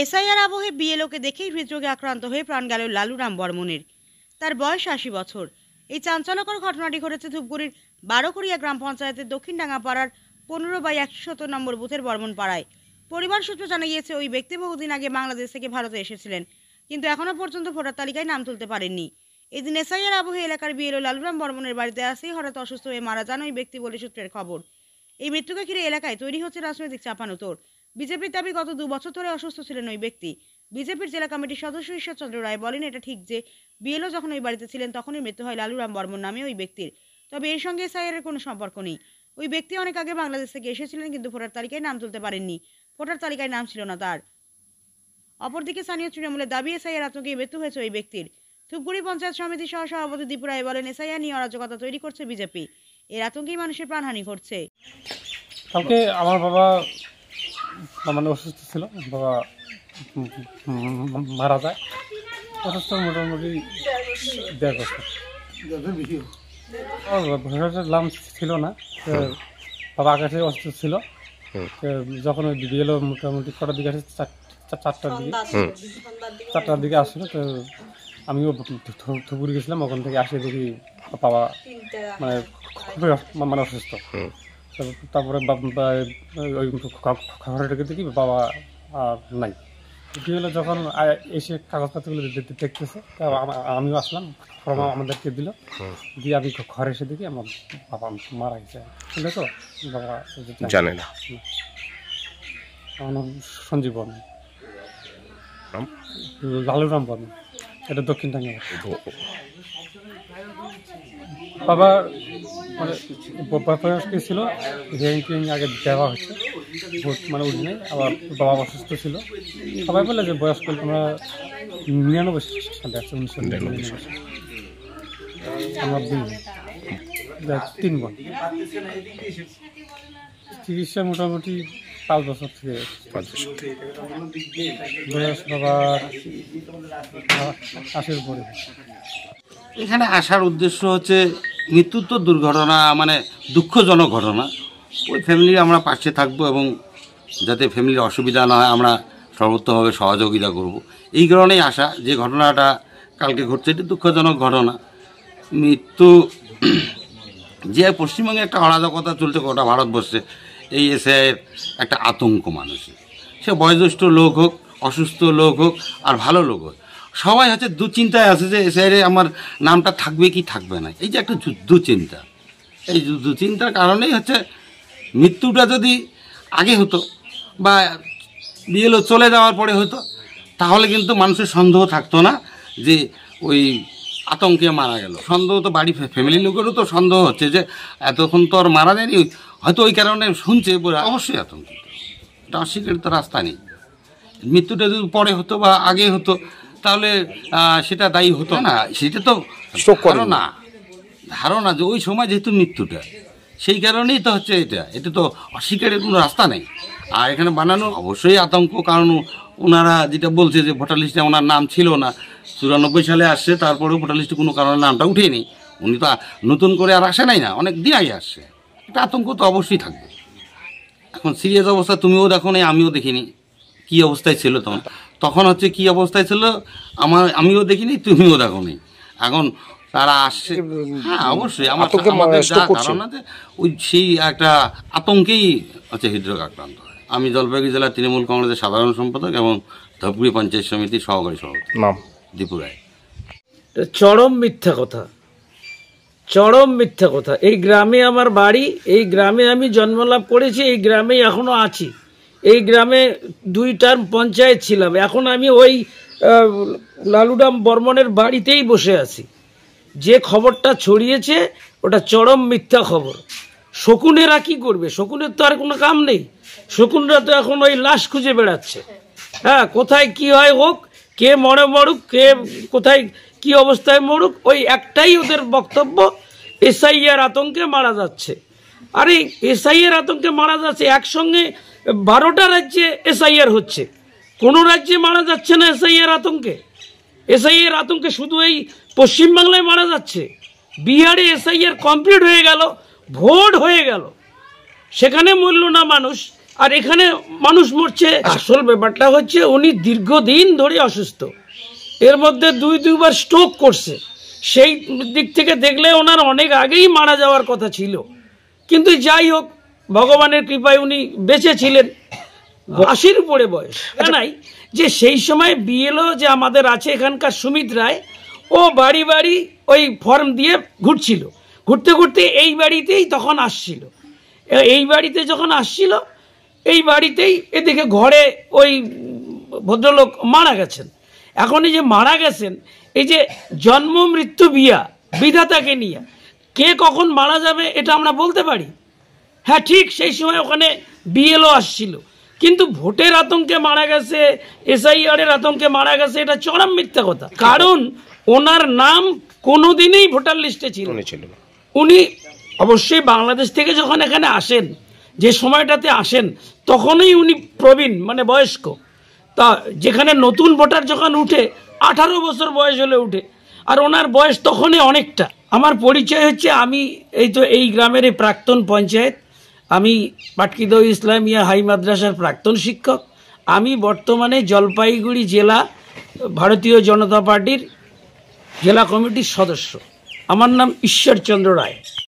SIR আবহে বিএলওকে দেখেই হৃদরোগে আক্রান্ত হয়ে প্রাণ গেল লালুরাম বর্মনের। তার বয়স ৮০ বছর। এই চাঞ্চল্যকর ঘটনাটি ঘটেছে ধূপগুড়ির ১২কড়িয়া গ্রাম পঞ্চায়েতের দক্ষিণ ডাঙ্গাপাড়ার ১৫/১৭০ নম্বর বুথের বর্মন পাড়ায়। পরিবার সূত্রে জানা গিয়েছে, ওই ব্যক্তি বহুদিন আগে বাংলাদেশ থেকে ভারতে এসেছিলেন, কিন্তু এখনও পর্যন্ত ভোটার তালিকায় নাম তুলতে পারেননি। এদিন এসআইআর আবহে এলাকার বিএলও লালুরাম বর্মনের বাড়িতে আসেই হঠাৎ অসুস্থ হয়ে মারা যান ওই ব্যক্তি বলে সূত্রের খবর। এই মৃত্যুকে ঘিরে এলাকায় তৈরি হচ্ছে রাজনৈতিক চাপানোতর। বিজেপির দাবি, গত ২ বছর ধরে অসুস্থ ছিলেন ওই ব্যক্তি। বিজেপির জেলা কমিটির সদস্য ঈশ্বরচন্দ্র রায় বলেন, এটা ঠিক যে বিএলও যখন ওই বাড়িতে ছিলেন তখনই মৃত্যু হয় লালুরাম বর্মন নামে ওই ব্যক্তির। তবে এর সঙ্গে এসআইআরের কোনো সম্পর্ক নেই। ওই ব্যক্তি অনেক আগে বাংলাদেশ থেকে এসেছিলেন, কিন্তু ভোটার তালিকায় নাম তুলতে পারেননি। ভোটার তালিকায় নাম ছিল না তার। অপরদিকে স্থানীয় তৃণমূলের দাবি, এসআইআর আতঙ্কে মৃত্যু হয়েছে ওই ব্যক্তির। ধূপগুড়ি পঞ্চায়েত সমিতির সহসভাপতি দীপু রায় বলেন, এসআইআর নিয়ে অরাজকতা তৈরি করছে বিজেপি। এর আতঙ্কেই মানুষের প্রাণহানি ঘটছে। কালকে আমার বাবা মানে অসুস্থ ছিল, বাবা মারা যায়। অসুস্থ মোটামুটি ১.৫ বছর। নাম ছিল না, বাবা আকাশে অসুস্থ ছিল। যখন ওই বিএলও মোটামুটি কটার দিকে আসে, ৪টার দিকে আসলো, তো আমিও ধুপুরি গেছিলাম। ওখান থেকে আসে দেখি বাবা মানে খুবই মানে অসুস্থ। তারপরে ওই খবরটাকে দেখি বাবা নাই। বিএলও যখন এসে কাগজপত্রগুলো দেখতেছে, আমিও আসলাম, ফর্ম আমাদেরকে দিল, দিয়ে আমি ঘরে এসে দেখি আমার বাবা মারা গেছে। বুঝলে তো, বাবা জানে না। আমার নাম সঞ্জীব বর্মন, লালুরাম বর্মন, এটা দক্ষিণ ডাঙ্গা। বাবা মানে বয়স্ক ছিল, হিয়ারিং টিয়ারিং আগে দেওয়া হয়েছে, ভোট মানে উঠে নেই। আবার বাবা অসুস্থ ছিল। সবাই বলে যে বয়স্ক আমরা ৯৯ সালে আছে, ১৯৯৯ সালে। আমার ৩ বোন। চিকিৎসা মোটামুটি ৫ বছর থেকে। বয়স বাবার ৮০-এর উপরে। এখানে আসার উদ্দেশ্য হচ্ছে মৃত্যু তো দুর্ঘটনা, মানে দুঃখজনক ঘটনা। ওই ফ্যামিলির আমরা পাশে থাকবো এবং যাতে ফ্যামিলির অসুবিধা না হয় আমরা সর্বোত্তমভাবে সহযোগিতা করব। এই কারণেই আসা। যে ঘটনাটা কালকে ঘটছে এটি দুঃখজনক ঘটনা। মৃত্যু যে পশ্চিমবঙ্গে একটা অরাজকতা চলছে গোটা ভারতবর্ষে, এই এসআইয়ের একটা আতঙ্ক মানুষের। সে বয়োজ্যেষ্ঠ লোক হোক, অসুস্থ লোক হোক, আর ভালো লোক হোক, সবাই হচ্ছে দুশ্চিন্তায় আছে যে এসআইয়ে আমার নামটা থাকবে কি থাকবে না। এই যে একটা দুশ্চিন্তা, এই দুশ্চিন্তার কারণেই হচ্ছে মৃত্যুটা যদি আগে হতো বা বিএলও চলে যাওয়ার পরে হতো, তাহলে কিন্তু মানুষের সন্দেহ থাকতো না যে ওই আতঙ্কে মারা গেল। সন্দেহ তো বাড়ি ফ্যামিলির লোকেরও তো সন্দেহ হচ্ছে যে এতক্ষণ তো আর মারা যায়নি, হয়তো ওই কারণে শুনছে বলে অবশ্যই আতঙ্কিত। এটা অস্বীকারের তো রাস্তা নেই। মৃত্যুটা যদি পরে হতো বা আগে হতো তাহলে সেটা দায়ী হতো না। সেটা তো ধারণা যে ওই সময় যেহেতু মৃত্যুটা, সেই কারণেই তো হচ্ছে এটা তো অস্বীকারের কোনো রাস্তা নেই। আর এখানে বানানো অবশ্যই আতঙ্ক, কারণ ওনারা যেটা বলছে যে ভোটার লিস্টে ওনার নাম ছিল না, ৯৪ সালে আসছে, তারপরেও ভোটার লিস্টে কোনো কারণে নামটা উঠেনি। উনি তো নতুন করে আর আসে নাই, না অনেক দিন আগে আসছে। এটা আতঙ্ক তো অবশ্যই থাকবে। এখন সিরিয়াস অবস্থা তুমিও দেখো নি, আমিও দেখিনি কী অবস্থায় ছিল তখন হচ্ছে কী অবস্থায় ছিল আমিও দেখিনি, তুমিও দেখো নি। এখন তারা আসছে, হ্যাঁ অবশ্যই আমাদের ধারণা যে ওই সেই একটা আতঙ্কেই হচ্ছে হৃদরোগ আক্রান্ত হয়। আমি জলপাইগুড়ি জেলা তৃণমূল কংগ্রেসের সাধারণ সম্পাদক এবং ধূপগুড়ি পঞ্চায়েত সমিতির সহকারী সভাপতি। নাম দীপু রায়। চরম মিথ্যা কথা, চরম মিথ্যা কথা। এই গ্রামে আমার বাড়ি, এই গ্রামে আমি জন্মলাভ করেছি, এই গ্রামেই এখনো আছি। এই গ্রামে 2 টার্ম পঞ্চায়েত ছিলাম। এখন আমি ওই লালুরাম বর্মনের বাড়িতেই বসে আছি। যে খবরটা ছড়িয়েছে ওটা চরম মিথ্যা খবর। শকুনেরা কি করবে? শকুনের তো আর কোনো কাম নেই। শকুনরা তো এখন ওই লাশ খুঁজে বেড়াচ্ছে। হ্যাঁ, কোথায় কি হয় হোক, কে মরে মরুক, কে কোথায় কি অবস্থায় মরুক, ওই একটাই ওদের বক্তব্য, এসআইআর আতঙ্কে মারা যাচ্ছে। আরে এসআইআর আতঙ্কে মারা যাচ্ছে, একসঙ্গে 12টা রাজ্যে এসআইআর হচ্ছে, কোনো রাজ্যে মারা যাচ্ছে না এসআইআর আতঙ্কে। এসআইআর আতঙ্কে শুধু এই পশ্চিমবাংলায় মারা যাচ্ছে। বিহারে এসআইআর কমপ্লিট হয়ে গেল, ভোট হয়ে গেল, সেখানে মরল না মানুষ, আর এখানে মানুষ মরছে। আসল ব্যাপারটা হচ্ছে উনি দীর্ঘদিন ধরে অসুস্থ, এর মধ্যে দুইবার স্ট্রোক করছে। সেই দিক থেকে দেখলে ওনার অনেক আগেই মারা যাওয়ার কথা ছিল, কিন্তু যাই হোক ভগবানের কৃপায় উনি বেঁচে ছিলেন। 80-র উপরে বয়স। জানাই যে সেই সময় বিএলও যে আমাদের আছে এখানকার সুমিত রায়, ও বাড়ি বাড়ি ওই ফর্ম দিয়ে ঘুরছিল, ঘুরতে ঘুরতে এই বাড়িতেই তখন আসছিল। এই বাড়িতে যখন আসছিল, এই বাড়িতেই এদিকে ঘরে ওই ভদ্রলোক মারা গেছেন। এখন এই যে মারা গেছেন, এই যে জন্ম মৃত্যু বিধাতাকে নিয়ে কে কখন মারা যাবে এটা আমরা বলতে পারি? হ্যাঁ, ঠিক সেই সময় ওখানে বিএলও আসছিল, কিন্তু ভোটের আতঙ্কে মারা গেছে, SIR এর আতঙ্কে মারা গেছে, এটা চরম মিথ্যা কথা। কারণ ওনার নাম কোনোদিনই ভোটার লিস্টে ছিল না। উনি অবশ্যই বাংলাদেশ থেকে যখন এখানে আসেন, যে সময়টাতে আসেন, তখনই উনি প্রবীণ মানে বয়স্ক। তা যেখানে নতুন ভোটার যখন উঠে 18 বছর বয়স হলে উঠে, আর ওনার বয়স তখনই অনেকটা। আমার পরিচয় হচ্ছে, আমি এই গ্রামের এই প্রাক্তন পঞ্চায়েত, আমি পাটকিদহ ইসলামিয়া হাই মাদ্রাসার প্রাক্তন শিক্ষক। আমি বর্তমানে জলপাইগুড়ি জেলা ভারতীয় জনতা পার্টির জেলা কমিটির সদস্য। আমার নাম ঈশ্বরচন্দ্র রায়।